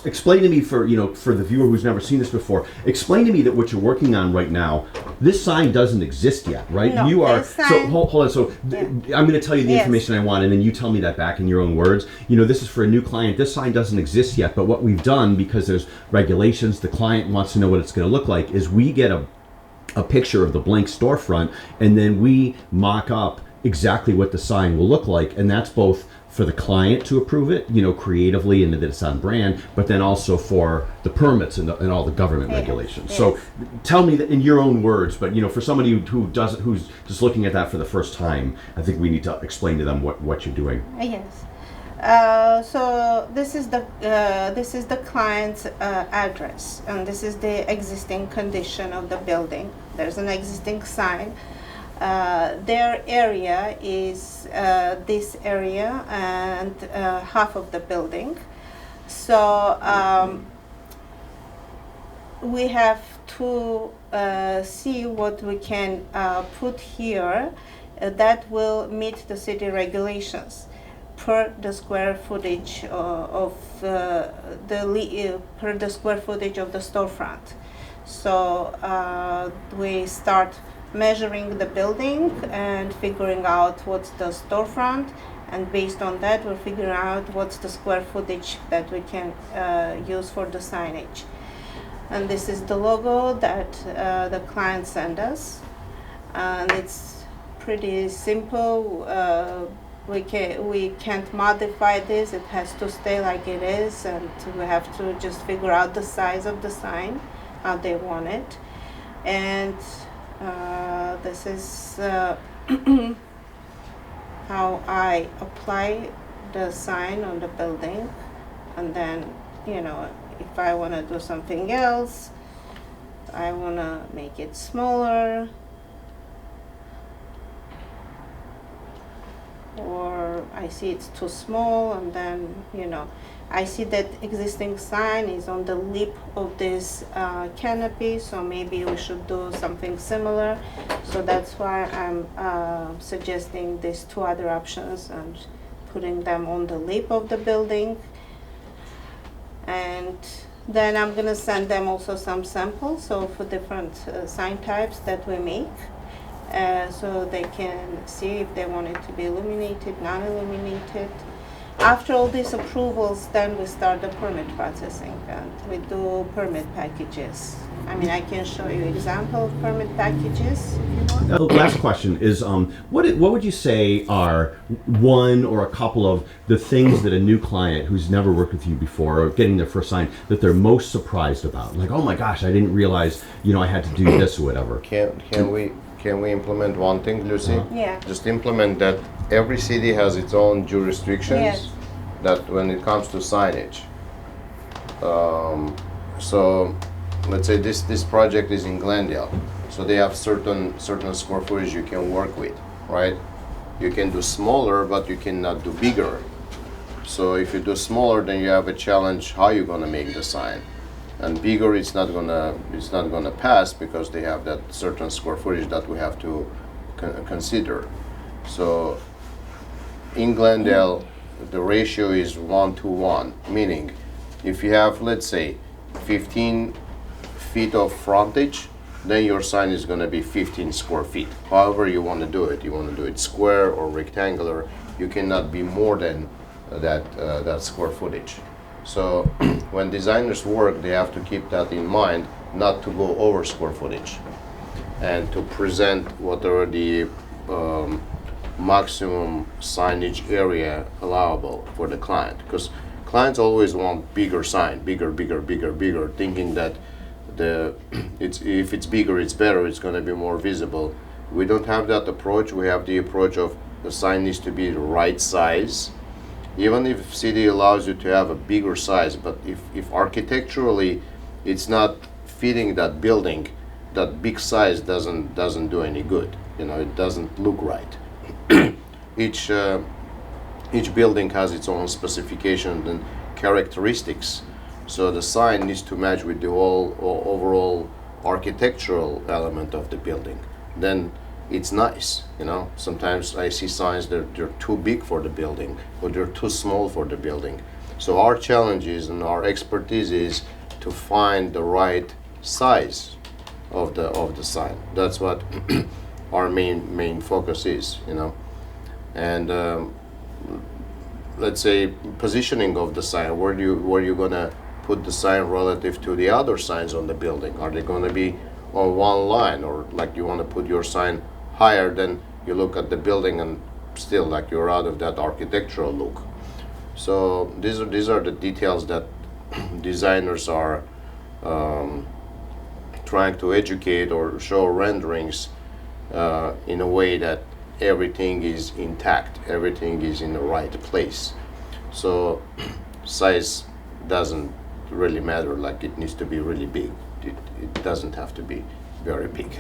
explain to me for the viewer who's never seen this before. Explain to me that what you're working on right now. This sign doesn't exist yet, right? No, You are this sign, so hold on. So yeah. I'm going to tell you the Yes. information I want, and then you tell me that back in your own words. This is for a new client. This sign doesn't exist yet, but what we've done, because there's regulations, the client wants to know what it's going to look like, is we get a picture of the blank storefront, and then we mock up exactly what the sign will look like, and that's both for the client to approve it, creatively, and that it's on brand, but then also for the permits and all the government Yes, regulations. yes. So tell me that in your own words, but for somebody who's just looking at that for the first time, I think we need to explain to them what you're doing. Yes. So this is the client's address, and this is the existing condition of the building. There's an existing sign. Their area is this area and half of the building. So we have to see what we can put here that will meet the city regulations per the square footage of per the square footage of the storefront. So we start measuring the building and figuring out what's the storefront, and based on that we're figuring out what's the square footage that we can use for the signage. And this is the logo that the client sent us, and it's pretty simple. We can't modify this. It has to stay like it is, and we have to just figure out the size of the sign, how they want it. And this is how I apply the sign on the building. And then, if I want to do something else, I want to make it smaller, or I see it's too small, and then I see that existing sign is on the lip of this canopy, so maybe we should do something similar. So that's why I'm suggesting these two other options and putting them on the lip of the building. And then I'm gonna send them also some samples for different sign types that we make. So they can see if they want it to be illuminated, non-illuminated. After all these approvals, then we start the permit processing, and we do permit packages. I can show you example of permit packages if you want. The last question is, what would you say are one or a couple of the things that a new client who's never worked with you before or getting their first sign that they're most surprised about? Like, oh my gosh, I didn't realize, I had to do this or whatever. Can we implement one thing, Lucy? Yeah. Just implement that every city has its own jurisdictions. Yes. That when it comes to signage. So let's say this project is in Glendale, so they have certain square footage you can work with, right? You can do smaller, but you cannot do bigger. So if you do smaller, then you have a challenge how you're gonna make the sign. And bigger, it's not gonna pass because they have that certain square footage that we have to consider. So in Glendale, the ratio is 1:1, meaning if you have, let's say, 15 feet of frontage, then your sign is gonna be 15 square feet. However you want to do it. You want to do it square or rectangular. You cannot be more than that square footage. So when designers work, they have to keep that in mind, not to go over square footage, and to present what are the maximum signage area allowable for the client. Because clients always want bigger sign, bigger, thinking that if it's bigger, it's better, it's going to be more visible. We don't have that approach. We have the approach of the sign needs to be the right size. Even if city allows you to have a bigger size, but if architecturally it's not fitting that building, that big size doesn't do any good. It doesn't look right. Each building has its own specifications and characteristics, so the sign needs to match with the whole overall architectural element of the building. Then it's nice. Sometimes I see signs that they're too big for the building or they're too small for the building. So our challenge is, and our expertise is to find the right size of the sign. That's what our main focus is, you know. And let's say positioning of the sign. Where you gonna put the sign relative to the other signs on the building? Are they gonna be on one line, or like you want to put your sign higher than you look at the building and still like you're out of that architectural look? So these are the details that designers are trying to educate or show renderings in a way that everything is intact, everything is in the right place. So size doesn't really matter, like it needs to be really big. It doesn't have to be very big.